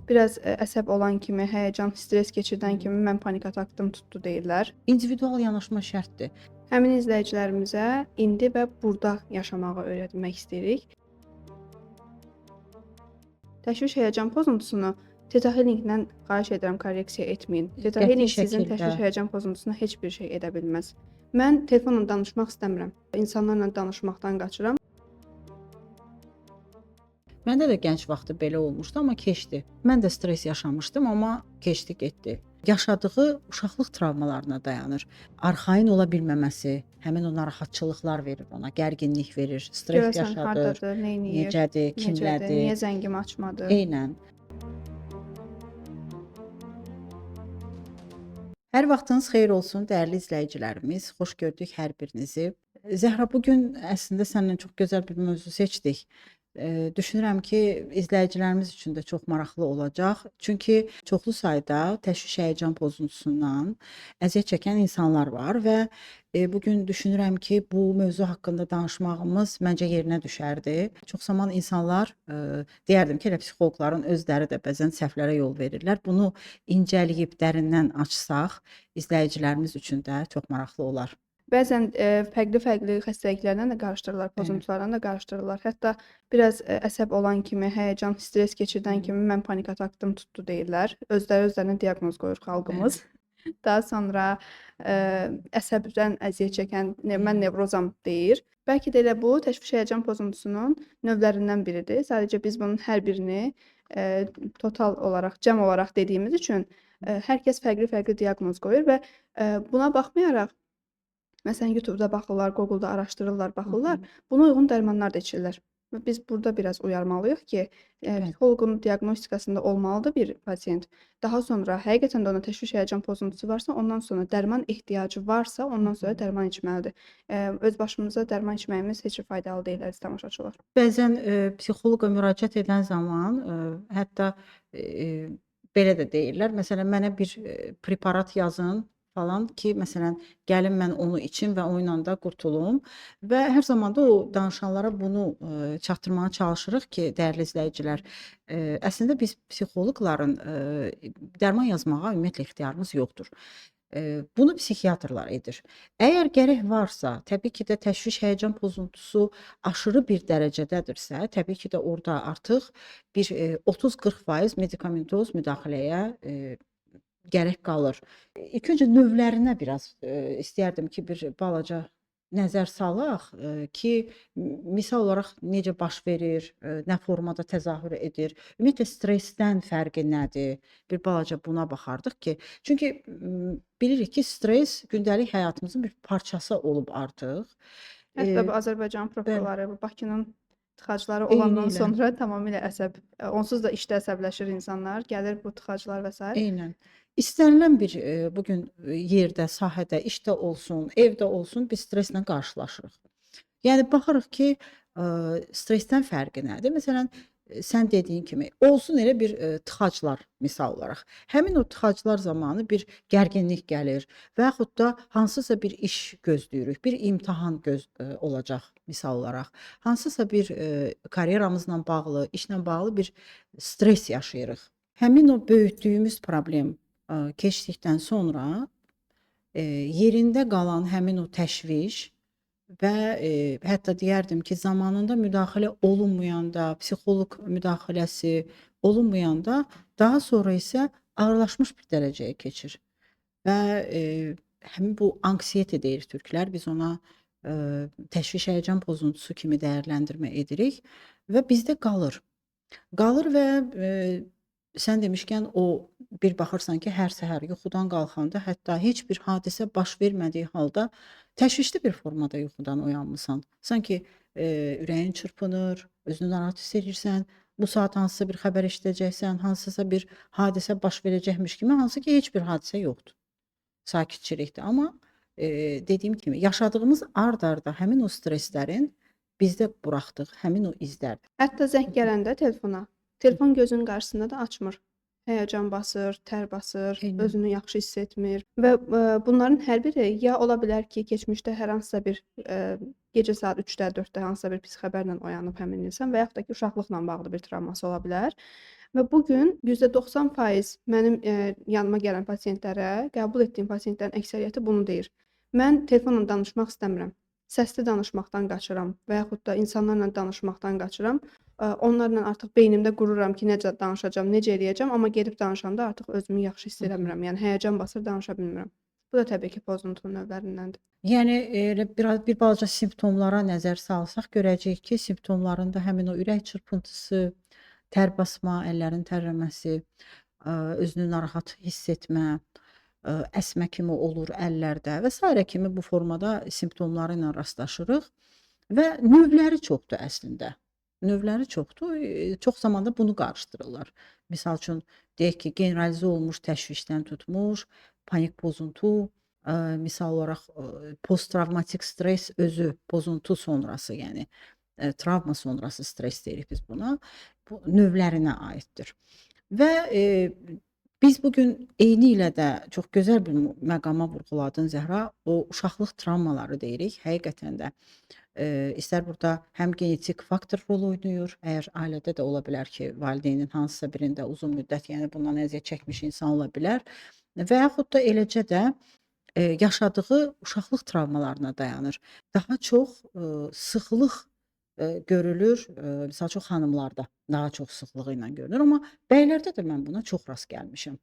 biraz əsəb olan kimi, həyəcan, stres keçirdən kimi mən panik atakım tutdu deyirlər. İndividual yanaşma şərtdir. Həmin izləyicilərimizə indi və burada yaşamağı öyrətmək istəyirik. Təşviş həyəcan pozuntusunu Theta Healing-dən xahiş edirəm korreksiya etməyin. Theta Qəti Healing sizin şəkildə. təşviş həyəcan pozuntusuna heç bir şey edə bilməz. Mən telefonla danışmaq istəmirəm. İnsanlarla danışmaqdan qaçıram. Məndə də gənc vaxtı belə olmuşdu, amma keçdi. Mən də stres yaşamışdım, amma keçdi, getdi. Yaşadığı uşaqlıq travmalarına dayanır. Arxayın ola bilməməsi, həmin o narahatçılıqlar verir ona, gərginlik verir, stres Görəsən yaşadır. hardadır, neyniyir, Necədir, kimlədir? niyə zəngimi açmadı? Eynən. Hər vaxtınız xeyir olsun, dəyərli izləyicilərimiz. Xoş gördük hər birinizi. Zəhra, bugün əslində səninlə çox gözəl bir mövzu seçdik. Düşünürəm ki, izləyicilərimiz üçün də çox maraqlı olacaq. Çünki çoxlu sayda təşviş həyəcan pozuntusundan əziyyət çəkən insanlar var və bugün düşünürəm ki, bu mövzu haqqında danışmağımız məncə yerinə düşərdi. Çox zaman insanlar, deyərdim ki, elə psixoloqların özləri də bəzən səhvlərə yol verirlər. Bunu incəliyib dərindən açsaq, izləyicilərimiz üçün də çox maraqlı olar. Bəzən fərqli-fərqli xəstəliklərlə də qarışdırırlar, pozuntularla da qarışdırırlar. Hətta biraz əsəb olan kimi, həyəcan, stres keçirdən kimi mən panik atakım tutdu deyirlər. Özlərinə diaqnoz qoyur xalqımız. Daha sonra əsəbdən əziyyət çəkən mən nevrozam deyir. Bəlkə də elə bu təşviş həyəcan pozuntusunun növlərindən biridir. Sadəcə biz bunun hər birini total olaraq, cəm olaraq dediyimiz üçün hər kəs fərqli-fərqli diaqnoz qoyur və buna baxmayaraq məsələn, YouTube-da baxırlar, Google-da araşdırırlar, baxırlar. Buna uyğun dərmanlar da içirlər. Və biz burada biraz uyarmalıyıq ki, psixoloqun diaqnostikasında olmalıdır bir pasiyent. Daha sonra həqiqətən də ona təşviş həyəcan pozuntusu varsa, ondan sonra dərman ehtiyacı varsa, ondan sonra dərman içməlidir. Öz başımıza dərman içməyimiz heç faydalı deyil, əziz tamaşaçılar. Bəzən psixoloqa müraciət edən zaman hətta belə də deyirlər. Məsələn, mənə bir preparat yazın falan ki, məsələn, gəlin mən onu içim və onunla da qurtulum. Və hər zaman da o danışanlara bunu çatdırmağa çalışırıq ki, dəyərli izləyicilər, əslində biz psixoloqların dərman yazmağa ümumiyyətlə ixtiyarımız yoxdur. Bunu psixiatrlar edir. Əgər gərək varsa, təbii ki də təşviş həyəcan pozuntusu aşırı bir dərəcədədirsə, təbii ki də orada artıq bir 30-40% medikamentoz müdaxiləyə gərək qalır. İlk öncə növlərinə biraz istəyərdim ki, bir balaca nəzər salaq ki, misal olaraq necə baş verir, nə formada təzahür edir, ümumiyyətlə stresdən fərqi nədir? Bir balaca buna baxardıq ki, çünki bilirik ki, stres gündəlik həyatımızın bir parçası olub artıq. Hətta bu Azərbaycan probkaları, Bakının tıxacları olandan sonra tamamilə onsuz da işdə əsəbləşir insanlar, gəlir bu tıxaclar və s. Eynən. İstənilən bir bugün yerdə, sahədə, işdə olsun, evdə olsun, biz streslə qarşılaşırıq. Yəni baxırıq ki, stresdən fərqi nədir? Məsələn, sən dediyin kimi, olsun elə bir tıxaclar misal olaraq. Həmin o tıxaclar zamanı bir gərginlik gəlir və yaxud da hansısa bir iş gözləyirik, bir imtahan olacaq misal olaraq. Hansısa bir karyeramızla bağlı, işlə bağlı bir stres yaşayırıq. Həmin o böyütdüyümüz problem keçdikdən sonra yerində qalan həmin o təşviş və hətta deyərdim ki, zamanında müdaxilə olunmayanda, psixoloq müdaxiləsi olunmayanda, daha sonra isə ağırlaşmış bir dərəcəyə keçir. Və həmin bu anksiyete deyir türklər, biz ona təşviş həyəcan pozuntusu kimi dəyərləndirmə edirik və bizdə qalır. Qalır və sən demişkən o bir baxırsan ki, hər səhər yuxudan qalxanda hətta heç bir hadisə baş vermədiyi halda təşvişli bir formada yuxudan oyanmısan. Sanki ürəyin çırpınır, özünü narahat hiss edirsən, bu saat hansısa bir xəbər eşidəcəksən, hansısa bir hadisə baş verəcəkmiş kimi, hansı ki heç bir hadisə yoxdur. Sakitçilikdir. Amma dediyim kimi, yaşadığımız ard-arda həmin o streslərin bizdə buraxdıq həmin o izlərdir. Hətta zəng gələndə telefon gözünün qarşısında da açmır. Həyəcan basır, tər basır, özünü yaxşı hiss etmir və bunların hər biri ya ola bilər ki, keçmişdə hər hansısa bir gecə saat 3-də, 4-də hansısa bir pis xəbərlə oyanıb həmin insan və yaxud da ki, uşaqlıqla bağlı bir travması ola bilər. Və bu gün %90% mənim, yanıma gələn pasientlərə, qəbul etdiyim pasientlərin əksəriyyəti bunu deyir. Mən telefonla danışmaq istəmirəm. Səsli danışmaqdan qaçıram və yaxud da insanlarla danışmaqdan qaçıram. Onlarla artıq beynimdə qururam ki, necə danışacağam, necə eləyəcəm, amma gedib danışanda artıq özümü yaxşı hiss Hı hı. eləmirəm. Yəni həyəcan basır, danışa bilmirəm. Bu da təbii ki, pozuntunun növlərindəndir. Yəni elə bir balaca simptomlara nəzər salsaq görəcəyik ki, simptomlarında həmin o ürək çırpıntısı, tər basma, əllərin tərləməsi, özünü narahat hiss etmə, əsmə kimi olur əllərdə və sairə kimi bu formada simptomları ilə rastlaşırıq və növləri çoxdur əslində. Növləri çoxdur. Çox zamanda bunu qarışdırırlar. Misal üçün deyək ki, generalizə olmuş təşvişdən tutmuş, panik pozuntu, misal olaraq posttravmatik stres özü pozuntu sonrası, yəni travma sonrası stres deyirik biz buna. Bu növlərinə aiddir. Və biz bu gün eynilə də çox gözəl bir məqama vurğuladın Zəhra. O uşaqlıq travmaları deyirik. Həqiqətən də istər burada həm genetik faktor rol oynayır. Əgər ailədə də ola bilər ki, valideynin hansısa birində uzun müddət, yəni bundan əziyyət çəkmiş insan ola bilər və yaxud da eləcə də yaşadığı uşaqlıq travmalarına dayanır. Daha çox sıxlıq görülür, misal üçün xanımlarda daha çox sıxlığı ilə görünür, amma bəylərdə də mən buna çox rast gəlmişəm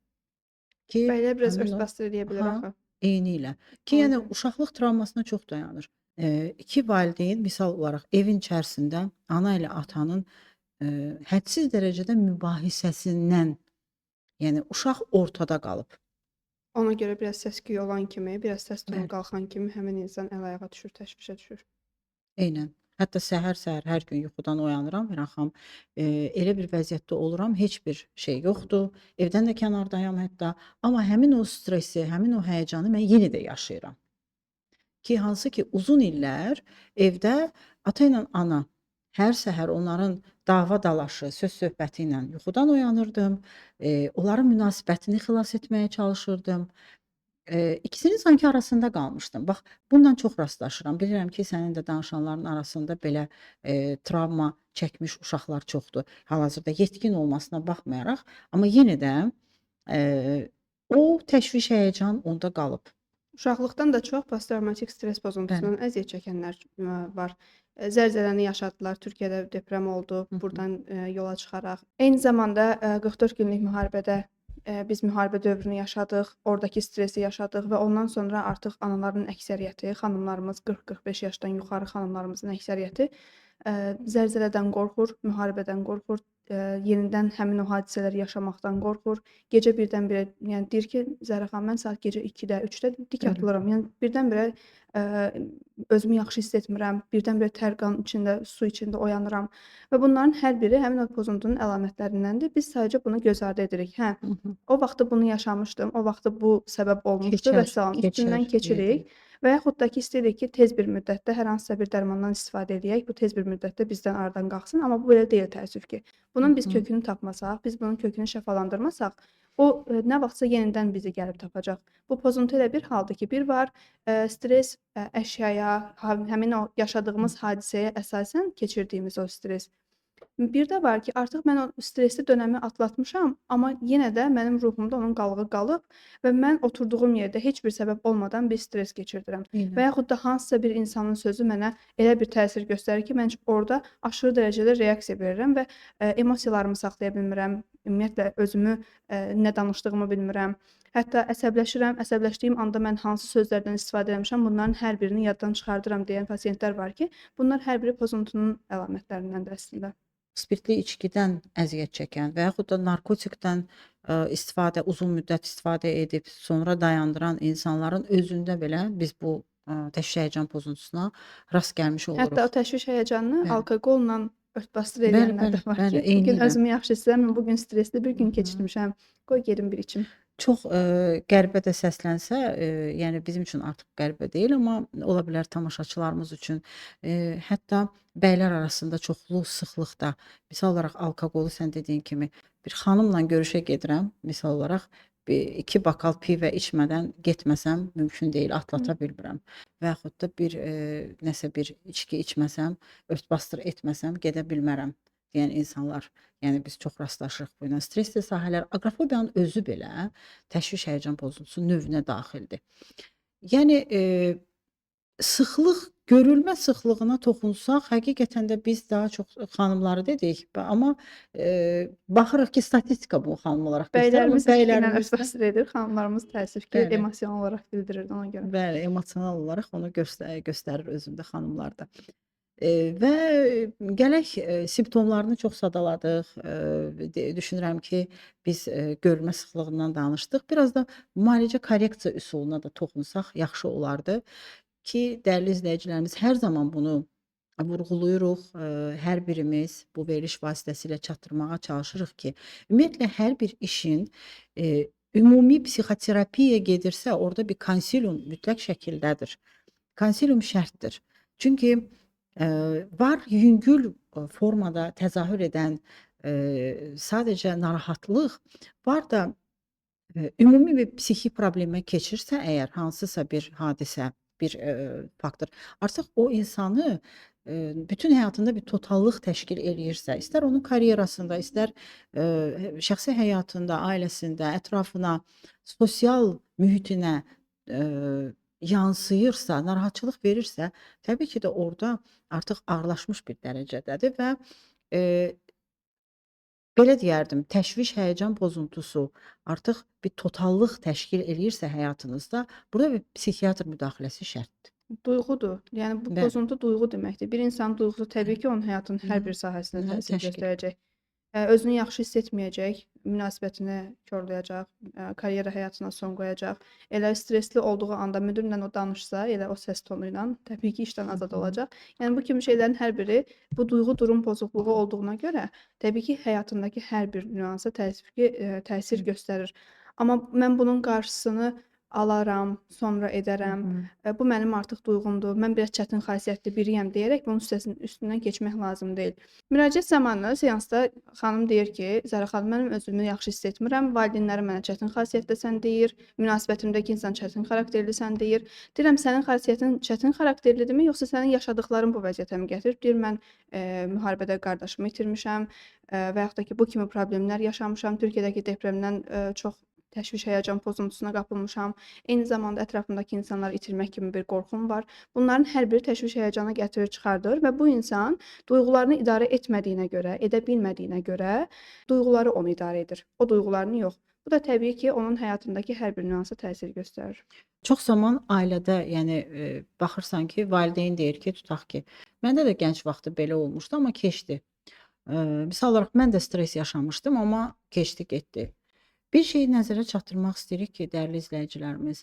ki, Bəylər biraz həmin o örtbasdır eləyə bilər ha, axı. eynilə ki, Ona yəni görə. uşaqlıq travmasına çox dayanır. İki valideyn misal olaraq evin içərisində ana ilə atanın hədsiz dərəcədə mübahisəsindən, yəni uşaq ortada qalıb. Ona görə biraz səs-küy olan kimi, biraz səs tonu Bəli. qalxan kimi həmin insan əl-ayağa düşür, təşvişə düşür. Eynən. Hətta səhər-səhər hər gün yuxudan oyanıram, Miraxam, elə bir vəziyyətdə oluram, heç bir şey yoxdur, evdən də kənardayam hətta, amma həmin o stresi, həmin o həyəcanı mən yenə də yaşayıram. Ki, hansı ki, uzun illər evdə ata ilə ana hər səhər onların dava-dalaşı, söz-söhbəti ilə yuxudan oyanırdım, onların münasibətini xilas etməyə çalışırdım. İkisinin sanki arasında qalmışdım. Bax, bununla çox rastlaşıram. Bilirəm ki, sənin də danışanların arasında belə travma çəkmiş uşaqlar çoxdur. Hal-hazırda yetkin olmasına baxmayaraq, amma yenə də o təşviş, həyəcan onda qalıb. Uşaqlıqdan da çox posttravmatik stres Bəli. pozuntusundan əziyyət çəkənlər var. Zəlzələni yaşadılar, Türkiyədə deprem oldu, Hı hı. burdan yola çıxaraq. Eyni zamanda 44 günlük müharibədə biz müharibə dövrünü yaşadıq, oradakı stresi yaşadıq və ondan sonra artıq anaların əksəriyyəti, xanımlarımız 40-45 yaşdan yuxarı xanımlarımızın əksəriyyəti zəlzələdən qorxur, müharibədən qorxur, yenidən həmin o hadisələri yaşamaqdan qorxur. Gecə birdən-birə, yəni deyir ki, Zəhra xanım, mən saat gecə 2-də, 3-də dik Bəli. atılıram. Yəni birdən-birə özümü yaxşı hiss etmirəm, birdən-birə tər qan içində, su içində oyanıram və bunların hər biri həmin o pozuntunun əlamətlərindəndir. Biz sadəcə bunu göz ardı edirik. Hə, Hı hı. o vaxtı bunu yaşamışdım, o vaxtı bu səbəb olmuşdu və Keçər, salam, keçər üstündən keçirik və yaxud da ki, istəyirik ki, tez bir müddətdə hər hansısa bir dərmandan istifadə eləyək, bu tez bir müddətdə bizdən aradan qalxsın, amma bu belə deyil təəssüf ki. Bunun biz Hı hı. kökünü tapmasaq, biz bunun kökünü şəfalandırmasaq, o nə vaxtsa yenidən bizi gəlib tapacaq. Bu pozuntu elə bir haldır ki, bir var, stres əşyaya, həmin o yaşadığımız hadisəyə əsasən keçirdiyimiz o stres. Bir də var ki, artıq mən o stresli dönəmi atlatmışam, amma yenə də mənim ruhumda onun qalığı qalıb və mən oturduğum yerdə heç bir səbəb olmadan bir stres keçirdirəm. Və Eynən. yaxud da hansısa bir insanın sözü mənə elə bir təsir göstərir ki, mən orada aşırı dərəcədə reaksiya verirəm və emosiyalarımı saxlaya bilmirəm. Ümumiyyətlə özümü nə danışdığımı bilmirəm. Hətta əsəbləşirəm, əsəbləşdiyim anda mən hansı sözlərdən istifadə etmişəm, bunların hər birini yaddan çıxardıram deyən pasientlər var ki, bunlar hər biri pozuntunun əlamətlərindəndir əslində. Spirtli içkidən əziyyət çəkən və yaxud da narkotikdən istifadə, uzun müddət istifadə edib sonra dayandıran insanların özündə belə biz bu təşviş həyəcan pozuntusuna rast gəlmiş Hətta o oluruq. təşviş həyəcanını Bəli. alkoqolla örtbasdır Bəli, eləyənlər bəli, də var bəli, ki, bu gün eynilə. özümü yaxşı hiss edirəm, bu gün stresli bir gün Hı hı. keçirmişəm, qoy gedim bir içim. Çox qəribə də səslənsə, yəni bizim üçün artıq qəribə deyil, amma ola bilər tamaşaçılarımız üçün hətta bəylər arasında çoxlu sıxlıqda, misal olaraq alkoqolu sən dediyin kimi bir xanımla görüşə gedirəm, misal olaraq bir 2 bakal pivə içmədən getməsəm mümkün deyil, Hı. atlata bilmirəm. Və yaxud da bir nəsə bir içki içməsəm, ört-basdır etməsəm gedə bilmərəm deyən insanlar. Yəni biz çox rastlaşırıq bu ilə. Stressli sahələr, aqrofobiyanın özü belə təşviş, həyəcan pozuntusu növünə daxildir. Yəni sıxlıq, görülmə sıxlığına toxunsaq, həqiqətən də biz daha çox xanımları dedik, amma baxırıq ki, statistika bunu xanım olaraq göstərir, amma Bəylərimiz içki ilə bəylərimiz də ört-basdır edir, xanımlarımız təəssüf ki, bəli, emosional olaraq bildirir ona görə. bəli, emosional olaraq onu göstərir özündə xanımlarda. Və gələk simptomlarını çox sadaladıq. Düşünürəm ki, biz görülmə sıxlığından danışdıq. Biraz da müalicə korreksiya üsuluna da toxunsaq yaxşı olardı ki, dəyərli izləyicilərimiz, hər zaman bunu vurğulayırıq. Hər birimiz bu veriliş vasitəsilə çatdırmağa çalışırıq ki, ümumiyyətlə hər bir işin ümumi psixoterapiyaya gedirsə, orada bir konsilium mütləq şəkildədir. Konsilium şərtdir. Çünki var yüngül formada təzahür edən sadəcə narahatlıq, var da ümumi bir psixi problemə keçirsə əgər hansısa bir hadisə, bir faktor, artıq o insanı bütün həyatında bir totallıq təşkil eləyirsə, istər onun karyerasında, istər şəxsi həyatında, ailəsində, ətrafına, sosial mühitinə yansıyırsa, narahatçılıq verirsə, təbii ki də orada artıq ağırlaşmış bir dərəcədədir və belə deyərdim, təşviş, həyəcan pozuntusu artıq bir totallıq təşkil eləyirsə həyatınızda, burada bir psixiatr müdaxiləsi şərtdir. Duyğudur. Yəni bu Bəli. pozuntu duyğu deməkdir. Bir insanın duyğusu təbii ki, onun həyatının hər bir sahəsinə təsir Təşkil. göstərəcək. Özünü yaxşı hiss etməyəcək, münasibətini korlayacaq, karyera həyatına son qoyacaq. Elə stresli olduğu anda müdirlə o danışsa, elə o səs tonu ilə təbii ki, işdən azad olacaq. Yəni bu kimi şeylərin hər biri bu duyğu durum pozukluğu olduğuna görə təbii ki, həyatındakı hər bir nüansa təsir göstərir. Amma mən bunun qarşısını alaram, sonra edərəm. Bu mənim artıq duyğumdur. Mən biraz çətin xasiyyətli biriyəm deyərək bunun üstündən keçmək lazım deyil. Müraciət zamanı seansda xanım deyir ki, Zərə xanım, mən özümü yaxşı hiss etmirəm. Valideynlərim mənə çətin xasiyyətlisən deyir. Münasibətimdəki insan çətin xarakterlisən deyir. Deyirəm, sənin xasiyyətin çətin xarakterlidirmi, yoxsa sənin yaşadıqların bu vəziyyətə mi gətirib? Deyir, mən müharibədə qardaşımı itirmişəm və yaxud da ki, bu kimi problemlər yaşamışam. Türkiyədəki depremdən çox təşviş, həyəcan pozuntusuna qapılmışam. Eyni zamanda ətrafımdakı insanları itirmək kimi bir qorxum var. Bunların hər biri təşviş, həyəcana gətirir, çıxardır və bu insan duyğularını idarə etmədiyinə görə, edə bilmədiyinə görə duyğuları onu idarə edir. O duyğularını yox. Bu da təbii ki, onun həyatındakı hər bir nüansa təsir göstərir. Çox zaman ailədə, yəni baxırsan ki, valideyn deyir ki, tutaq ki, məndə də gənc vaxtı belə olmuşdu, amma keçdi. Misal olaraq mən də stres yaşamışdım, amma keçdi, getdi. Bir şeyi nəzərə çatdırmaq istəyirik ki, dəyərli izləyicilərimiz,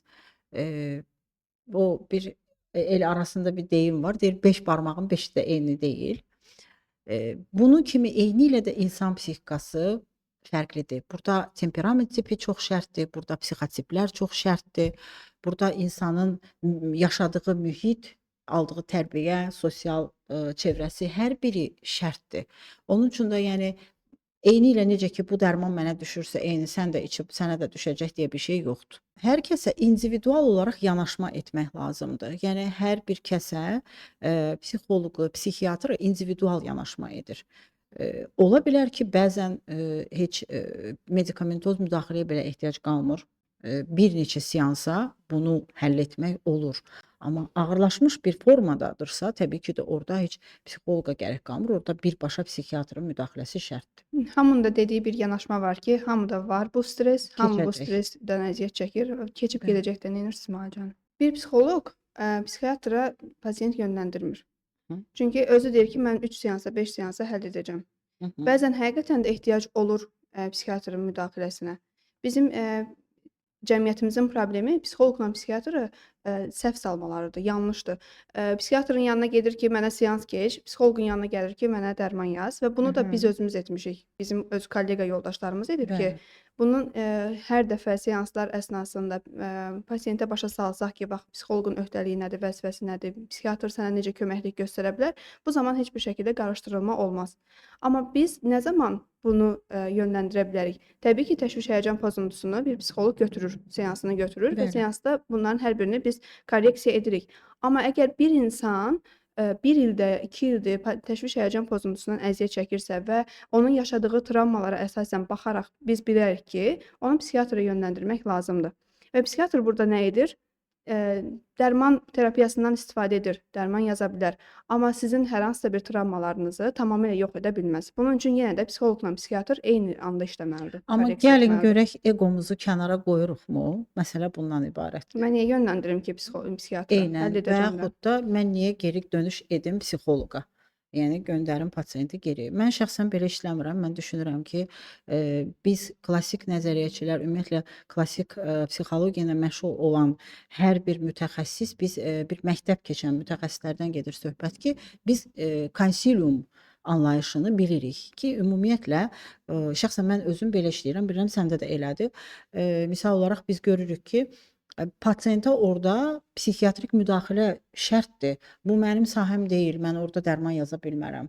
o bir el arasında bir deyim var, deyir 5 barmağın 5-i də eyni deyil. Bunun kimi eynilə də insan psixikası fərqlidir. Burada temperament tipi çox şərtdir, burada psixotiplər çox şərtdir. Burada insanın yaşadığı mühit, aldığı tərbiyə, sosial çevrəsi hər biri şərtdir. Onun üçün də yəni eynilə necə ki, bu dərman mənə düşürsə, eyni sən də içib, sənə də düşəcək deyə bir şey yoxdur. Hər kəsə individual olaraq yanaşma etmək lazımdır. Yəni, hər bir kəsə psixoloqu, psixiatrı individual yanaşma edir. Ola bilər ki, bəzən heç medikamentoz müdaxiləyə belə ehtiyac qalmır. Bir neçə seansa bunu həll etmək olur. Amma ağırlaşmış bir formadadırsa, təbii ki də orada heç psixoloqa gərək qalmır. Orada birbaşa psixiatrın müdaxiləsi şərtdir. Hamının da dediyi bir yanaşma var ki, hamıda var bu stres, hamı bu Keçəcək. stresdən əziyyət çəkir, keçib gedəcək də neynirsiniz müalicəni. Bir psixoloq psixiatra pasiyent yönləndirmir. Çünki özü deyir ki, mən 3 seansa, 5 seansa həll edəcəm. Bəzən həqiqətən də ehtiyac olur psixiatrın müdaxiləsinə. Bizim cəmiyyətimizin problemi psixoloqla psixiatrı səhv salmalarıdır, yanlışdır. Psixiatrın yanına gedir ki, mənə seans keç, psixoloqun yanına gəlir ki, mənə dərman yaz və bunu da biz özümüz etmişik. Bizim öz kollega yoldaşlarımız edib ki, bunun hər dəfə seanslar əsnasında pasiyentə başa salsaq ki, bax, psixoloqun öhdəliyi nədir, vəzifəsi nədir, psixiatr sənə necə köməklik göstərə bilər, bu zaman heç bir şəkildə qarışdırılma olmaz. Amma biz nə zaman bunu yönləndirə bilərik. Təbii ki, təşviş həyəcan pozuntusunu bir psixoloq götürür, seansına götürür və Bəli. seansda bunların hər birini biz korreksiya edirik. Amma əgər bir insan 1 ildə, 2 ildir təşviş həyəcan pozuntusundan əziyyət çəkirsə və onun yaşadığı travmalara əsasən baxaraq biz bilərik ki, onu psixiatra yönləndirmək lazımdır. Və psixiatr burada nə edir? Dərman terapiyasından istifadə edir, dərman yaza bilər. Amma sizin hər hansısa bir travmalarınızı tamamilə yox edə bilməz. Bunun üçün yenə də psixoloqla psixiatr eyni anda işləməlidir, Amma korreksiya gəlin etməlidir. görək egomuzu kənara qoyuruqmu? Məsələ bundan ibarətdir. Mən niyə yönləndirim ki, psixiatra? Eynən Həll və edəcəm mən. yaxud da mən niyə geri dönüş edim psixoloqa? Yəni göndərim pasiyenti geri. Mən şəxsən belə işləmirəm. Mən düşünürəm ki, biz klassik nəzəriyyəçilər, ümumiyyətlə klassik psixologiya ilə məşğul olan hər bir mütəxəssis, biz bir məktəb keçən mütəxəssislərdən gedir söhbət ki, biz konsilium anlayışını bilirik ki, ümumiyyətlə şəxsən mən özüm belə işləyirəm, bilirəm səndə də elədir. Misal olaraq biz görürük ki, pasiyentə orada psixiatrik müdaxilə şərtdir. Bu mənim sahəm deyil, mən orada dərman yaza bilmərəm.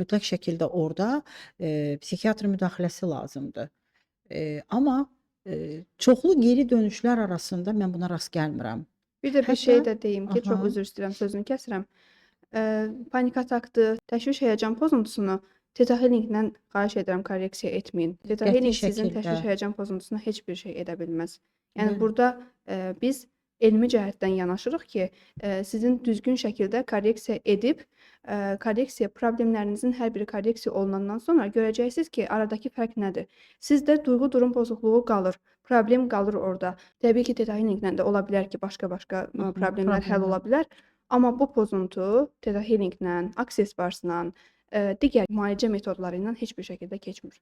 Mütləq şəkildə orada psixiatr müdaxiləsi lazımdır. Amma çoxlu geri dönüşlər arasında mən buna rast gəlmirəm. Bir də bir Hətta şey də deyim ki, çox aha, üzr istəyirəm, sözünü kəsirəm. Panik atakdır, təşviş həyəcan pozuntusunu Theta Healinglə xahiş edirəm korreksiya etməyin. Theta qəti Healing sizin şəkildə. təşviş həyəcan pozuntusuna heç bir şey edə bilməz. Yəni Bəli. burada biz elmi cəhətdən yanaşırıq ki, sizin düzgün şəkildə korreksiya edib, korreksiya problemlərinizin hər biri korreksiya olunandan sonra görəcəksiniz ki, aradakı fərq nədir? Sizdə duyğu durum pozukluğu qalır, problem qalır orada. Təbii ki, Theta Healinglə də ola bilər ki, başqa-başqa problemlər həll ola bilər. Amma bu pozuntu Theta Healinglə, Access Bars-la, digər müalicə metodları ilə heç bir şəkildə keçmir.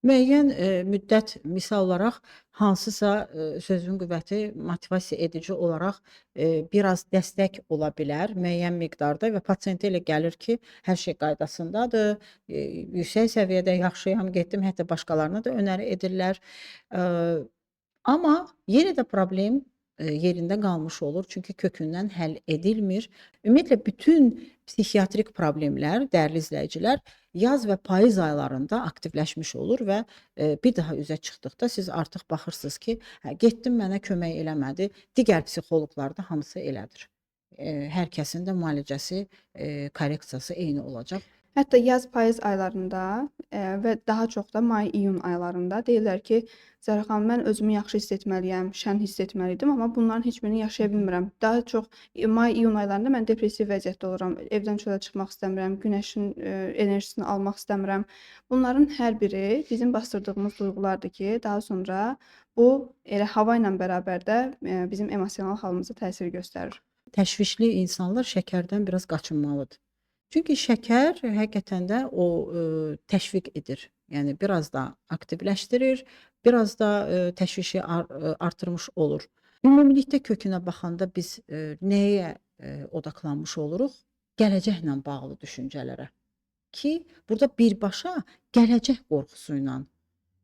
Müəyyən müddət misal olaraq hansısa sözün qüvvəti motivasiya edici olaraq biraz dəstək ola bilər müəyyən miqdarda və pasiyentə elə gəlir ki, hər şey qaydasındadır, yüksək səviyyədə yaxşıyam, getdim, hətta başqalarına da önəri edirlər. Amma yenə də problem yerində qalmış olur, çünki kökündən həll edilmir. Ümumiyyətlə bütün psixiatrik problemlər, dəyərli izləyicilər, yaz və payız aylarında aktivləşmiş olur və bir daha üzə çıxdıqda siz artıq baxırsınız ki, hə, getdim mənə kömək eləmədi. Digər psixoloqlarda hamısı elədir. Hər kəsin də müalicəsi, korreksiyası eyni olacaq. Hətta yaz-payız aylarında və daha çox da may-iyun aylarında deyirlər ki, Zərə xanım, mən özümü yaxşı hiss etməliyəm, şən hiss etməliydim, amma bunların heç birini yaşaya bilmirəm. Daha çox may-iyun aylarında mən depressiv vəziyyətdə oluram. Evdən çölə çıxmaq istəmirəm, günəşin enerjisini almaq istəmirəm. Bunların hər biri bizim basdırdığımız duyğulardır ki, daha sonra bu elə hava ilə bərabər də bizim emosional halımıza təsir göstərir. Təşvişli insanlar şəkərdən biraz qaçınmalıdır. Çünki şəkər həqiqətən də o təşviq edir. Yəni biraz da aktivləşdirir, biraz da təşvişi artırmış olur. Ümumilikdə kökünə baxanda biz nəyə odaklanmış oluruq? Gələcəklə bağlı düşüncələrə. Ki, burada birbaşa gələcək qorxusu ilə,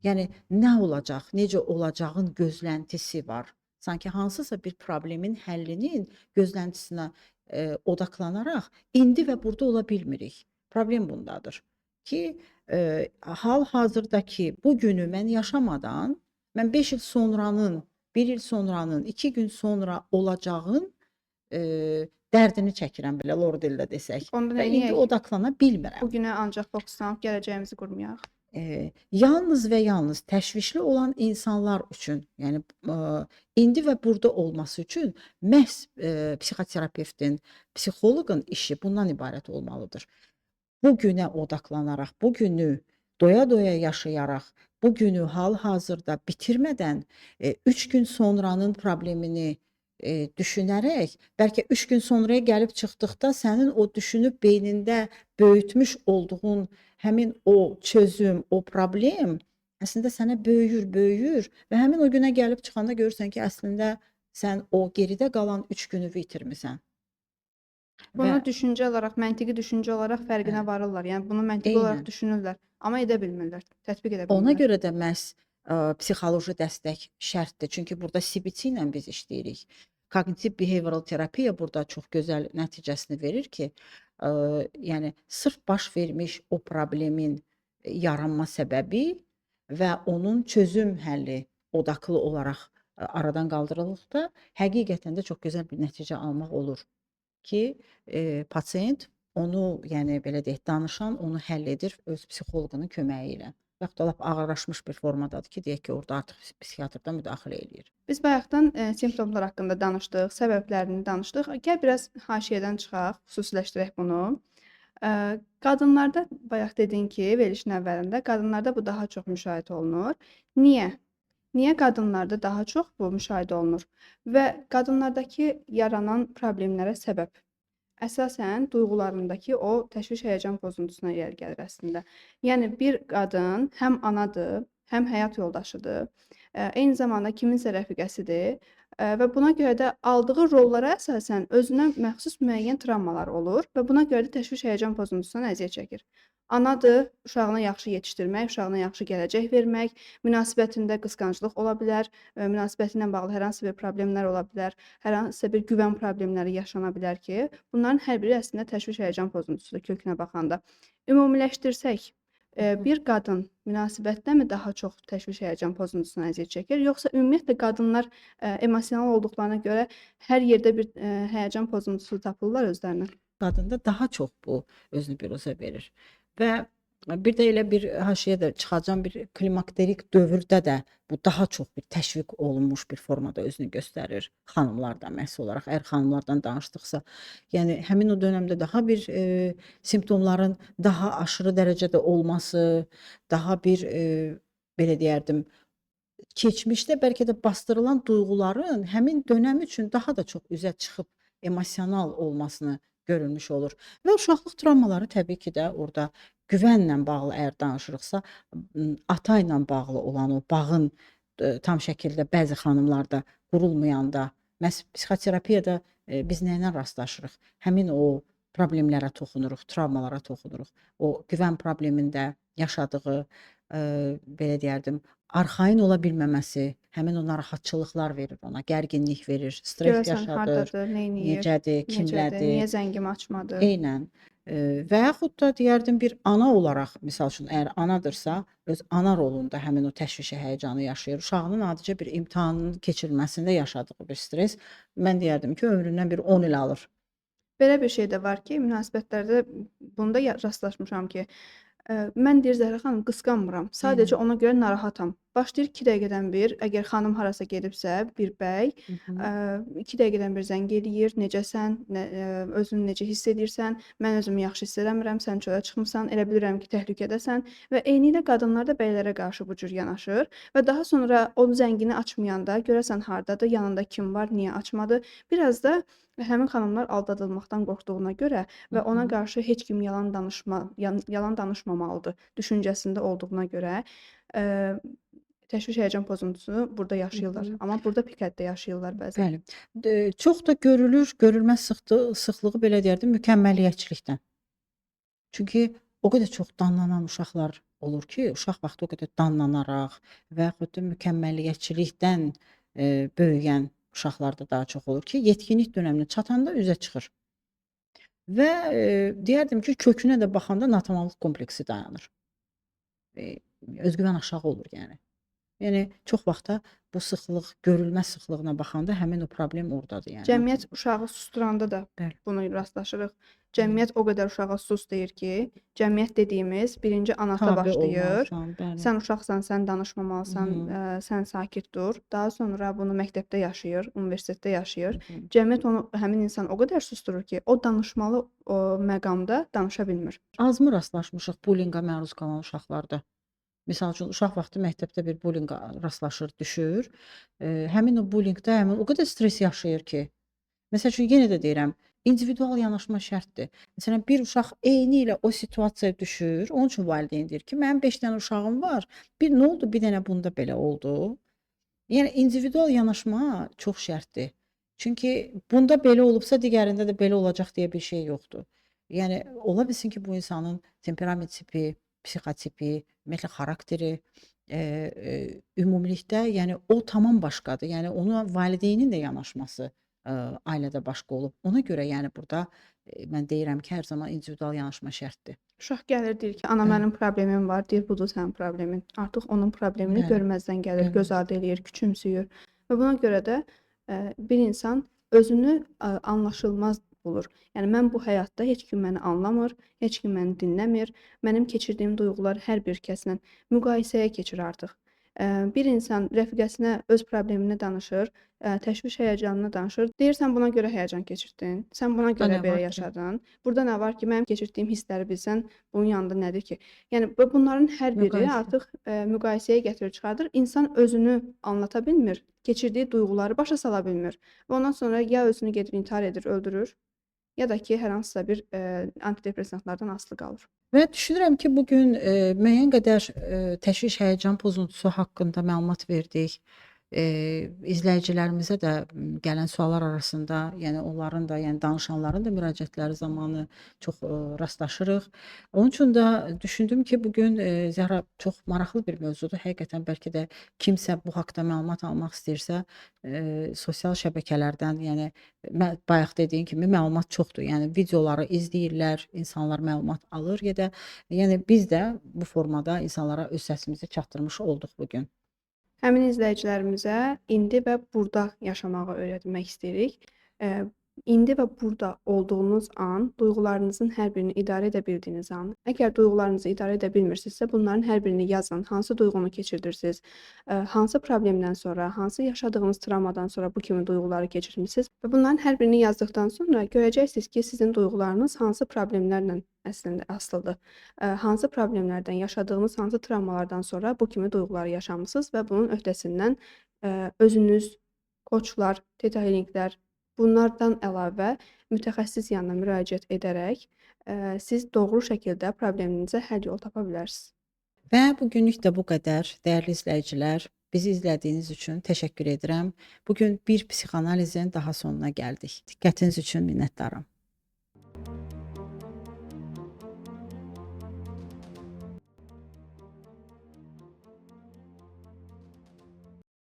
yəni nə olacaq, necə olacağın gözləntisi var. Sanki hansısa bir problemin həllinin gözləntisinə odaklanaraq indi və burada ola bilmirik. Problem bundadır ki, hal-hazırdakı bu günü mən yaşamadan, mən 5 il sonranın, 1 il sonranın, 2 gün sonra olacağın dərdini çəkirəm belə lor dildə desək. Onda Və nə indi edək? odaklana bilmirəm. Bu günə ancaq fokuslanıb gələcəyimizi qurmayaq. Yalnız və yalnız təşvişli olan insanlar üçün, yəni indi və burada olması üçün məhz psixoterapevtin, psixoloqun işi bundan ibarət olmalıdır. Bu günə odaklanaraq, bu günü doya-doya yaşayaraq, bu günü hal-hazırda bitirmədən 3 gün sonranın problemini düşünərək, bəlkə 3 gün sonraya gəlib çıxdıqda sənin o düşünüb beynində böyütmüş olduğun həmin o çözüm, o problem əslində sənə böyüyür və həmin o günə gəlib çıxanda görürsən ki, əslində sən o geridə qalan 3 günü itirmisən. Bunu düşüncə olaraq, məntiqi düşüncə olaraq fərqinə varırlar. Yəni bunu məntiqi olaraq Eynən. düşünürlər, amma edə bilmirlər, tətbiq edə Ona bilmirlər. görə də məhz psixoloji dəstək şərtdir. Çünki burada CBT ilə biz işləyirik. Kognitiv behavioral terapiya burada çox gözəl nəticəsini verir ki, yəni sırf baş vermiş o problemin yaranma səbəbi və onun çözüm həlli odaqlı olaraq aradan qaldırıldıqda həqiqətən də çox gözəl bir nəticə almaq olur ki, pasient onu, yəni belə deyək, danışan onu həll edir öz psixoloqunun köməyi ilə. Və yaxud da lap ağırlaşmış bir formadadır ki, deyək ki, orada artıq psixiatr da müdaxilə eləyir. Biz bayaqdan simptomlar haqqında danışdıq, səbəblərini danışdıq. Gəl biraz haşiyədən çıxaq, xüsusiləşdirək bunu. Qadınlarda bayaq dedin ki, verilişin əvvəlində qadınlarda bu daha çox müşahidə olunur. Niyə? Niyə qadınlarda daha çox bu müşahidə olunur? Və qadınlardakı yaranan problemlərə səbəb əsasən duyğularındakı o təşviş, həyəcan pozuntusuna irəli gəlir əslində. Yəni bir qadın həm anadır, həm həyat yoldaşıdır, eyni zamanda kiminsə rəfiqəsidir və buna görə də aldığı rollara əsasən özünə məxsus müəyyən travmalar olur və buna görə də təşviş, həyəcan pozuntusundan əziyyət çəkir. Anadır, uşağına yaxşı yetişdirmək, uşağına yaxşı gələcək vermək, münasibətində qısqanclıq ola bilər, münasibəti ilə bağlı hər hansı bir problemlər ola bilər, hər hansısa bir güvən problemləri yaşana bilər ki, bunların hər biri əslində təşviş, həyəcan pozuntusudur kökünə baxanda. Ümumiləşdirsək, bir qadın münasibətdəmi daha çox təşviş, həyəcan pozuntusuna əziyyət çəkir, yoxsa ümumiyyətlə qadınlar emosional olduqlarına görə hər yerdə bir həyəcan pozuntusu tapırlar özlərinə? Qadında daha çox bu özünü biruzə verir. Və bir də elə bir haşiyə də çıxacağım, bir klimakterik dövrdə də bu daha çox bir təşviq olunmuş bir formada özünü göstərir xanımlarda məhz olaraq. Əgər xanımlardan danışdıqsa, yəni həmin o dönəmdə daha bir simptomların daha aşırı dərəcədə olması, daha bir belə deyərdim, keçmişdə bəlkə də bastırılan duyğuların həmin dönəm üçün daha da çox üzə çıxıb emosional olmasını görülmüş olur. Və uşaqlıq travmaları təbii ki də orada güvənlə bağlı əgər danışırıqsa, ata ilə bağlı olan o bağın tam şəkildə bəzi xanımlarda qurulmayanda, məhz psixoterapiyada biz nə ilə rastlaşırıq? Həmin o problemlərə toxunuruq, travmalara toxunuruq. O güvən problemində yaşadığı, belə deyərdim, arxayın ola bilməməsi, həmin o narahatçılıqlar verir ona, gərginlik verir, stres Görəsən yaşadır, hardadır, neyniyir, necədir, necədir, kimlədir. niyə zəngimi açmadı? Eynən. Və yaxud da deyərdim bir ana olaraq, misal üçün əgər anadırsa, öz ana rolunda həmin o təşvişi, həyəcanı yaşayır. Uşağının adicə bir imtahanın keçirilməsində yaşadığı bir stres, mən deyərdim ki, ömründən bir 10 il alır. Belə bir şey də var ki, münasibətlərdə bunda rastlaşmışam ki, mən deyir Zəhra xanım qısqanmıram. Sadəcə ona görə narahatam. Başlayır 2 dəqiqədən bir, əgər xanım harasa gedibsə, bir bəy, 2 dəqiqədən bir zəng eləyir. Necəsən? Özünü necə hiss edirsən? Mən özümü yaxşı hiss eləmirəm. Sən çölə çıxmısan. Elə bilirəm ki, təhlükədəsən. Və eynilə qadınlar da bəylərə qarşı bu cür yanaşır və daha sonra o zəngini açmayanda görəsən hardadır, yanında kim var, niyə açmadı? Biraz da həmin xanımlar aldadılmaqdan qorxduğuna görə və ona qarşı heç kim yalan danışmamalıdır düşüncəsində olduğuna görə təşviş, həyəcan pozuntusunu burada yaşayırlar. Amma burada pik həddə yaşayırlar bəzən. Bəli. Çox da görülür, görülməz sıxlığı belə deyərdim, mükəmməliyyətçilikdən. Çünki o qədər çox danlanan uşaqlar olur ki, uşaq vaxtı o qədər danlanaraq və yaxud da mükəmməliyyətçilikdən böyüyən uşaqlarda daha çox olur ki, yetkinlik dönəminə çatanda üzə çıxır. Və deyərdim ki, kökünə də baxanda natamamlıq kompleksi dayanır. Özgüvən aşağı olur yəni. Yəni çox vaxtda bu sıxlıq, görülməz sıxlığına baxanda həmin o problem ordadır yəni. Cəmiyyət uşağı susturanda da Bəli. bunu rastlaşırıq. Cəmiyyət o qədər uşağa sus deyir ki, cəmiyyət dediyimiz birinci anada Tabe başlayır. olmalısan, bəli. Sən uşaqsan, sən danışmamalısan, sən sakit dur. Daha sonra bunu məktəbdə yaşayır, universitetdə yaşayır. Cəmiyyət onu, həmin insan o qədər susturur ki, o danışmalı o məqamda danışa bilmir. Azmı rastlaşmışıq bullyinqa məruz qalan uşaqlarda? Misal üçün, uşaq vaxtı məktəbdə bir bullyinqa rastlaşır, düşür. Həmin o bullyingdə həmin o qədər stres yaşayır ki. Məsəl üçün, yenə də deyirəm, individual yanaşma şərtdir. Məsələn, bir uşaq eyni ilə o situasiyaya düşür. Onun üçün valideyn deyir ki, mənim 5 dənə uşağım var. Nə oldu? Bir dənə bunda belə oldu. Yəni, individual yanaşma çox şərtdir. Çünki bunda belə olubsa, digərində də belə olacaq deyə bir şey yoxdur. Yəni, ola bilsin ki, bu insanın temperament tipi, psixotipi, ümumiyyətlə xarakteri, ümumilikdə, yəni o tamam başqadır. Yəni ona valideynin də yanaşması ailədə başqa olub. Ona görə yəni burada mən deyirəm ki, hər zaman individual yanaşma şərtdir. Uşaq gəlir deyir ki, ana Bəli, mənim problemim var, deyir budur sənin problemin. Artıq onun problemini bəli, görməzdən gəlir, göz görməz. ardı eləyir, küçümsüyür və buna görə də bir insan özünü anlaşılmaz bulur. Yəni mən bu həyatda heç kim məni anlamır, heç kim məni dinləmir. Mənim keçirdiyim duyğular hər bir kəslə müqayisəyə keçir artıq. Bir insan rəfiqəsinə öz problemini danışır, təşviş həyəcanını danışır. Deyir sən buna görə həyəcan keçirdin, sən buna Burada görə nə belə var ki? yaşadın. Burada nə var ki, mənim keçirdiyim hissləri bilsən, bunun yanında nədir ki? Yəni bunların hər biri Müqayisə. artıq müqayisəyə gətirir çıxardır. İnsan özünü anlata bilmir, keçirdiyi duyğuları başa sala bilmir və ondan sonra ya özünü gedib intihar edir, öldürür, ya da ki, hər hansısa bir antidepressantlardan asılı qalır. Və düşünürəm ki, bu gün müəyyən qədər təşviş, həyəcan pozuntusu haqqında məlumat verdik. İzləyicilərimizə də gələn suallar arasında, yəni onların da, yəni danışanların da müraciətləri zamanı çox rastlaşırıq. Onun üçün də düşündüm ki, bu gün Zəhra çox maraqlı bir mövzudur. Həqiqətən bəlkə də kimsə bu haqqda məlumat almaq istəyirsə, sosial şəbəkələrdən, yəni bayaq dediyim kimi məlumat çoxdur. Yəni videoları izləyirlər, insanlar məlumat alır ya da yəni biz də bu formada insanlara öz səsimizi çatdırmış olduq bu gün. Həmin izləyicilərimizə indi və burada yaşamağı öyrətmək istəyirik. İndi və burada olduğunuz an, duyğularınızın hər birini idarə edə bildiyiniz an. Əgər duyğularınızı idarə edə bilmirsinizsə, bunların hər birini yazın. Hansı duyğunu keçirdirsiniz? Hansı problemdən sonra, hansı yaşadığınız travmadan sonra bu kimi duyğuları keçirmisiniz? Və bunların hər birini yazdıqdan sonra görəcəksiniz ki, sizin duyğularınız hansı problemlərlə əslində asılıdır. Hansı problemlərdən, yaşadığınız hansı travmalardan sonra bu kimi duyğuları yaşamısınız və bunun öhdəsindən özünüz, koçlar, tetahiliklər, bunlardan əlavə mütəxəssis yanına müraciət edərək siz doğru şəkildə probleminizə həll yolu tapa bilərsiniz. Və bu günlük də bu qədər. Dəyərli izləyicilər, bizi izlədiyiniz üçün təşəkkür edirəm. Bu gün bir psixoanalizin daha sonuna gəldik. Diqqətiniz üçün minnətdaram.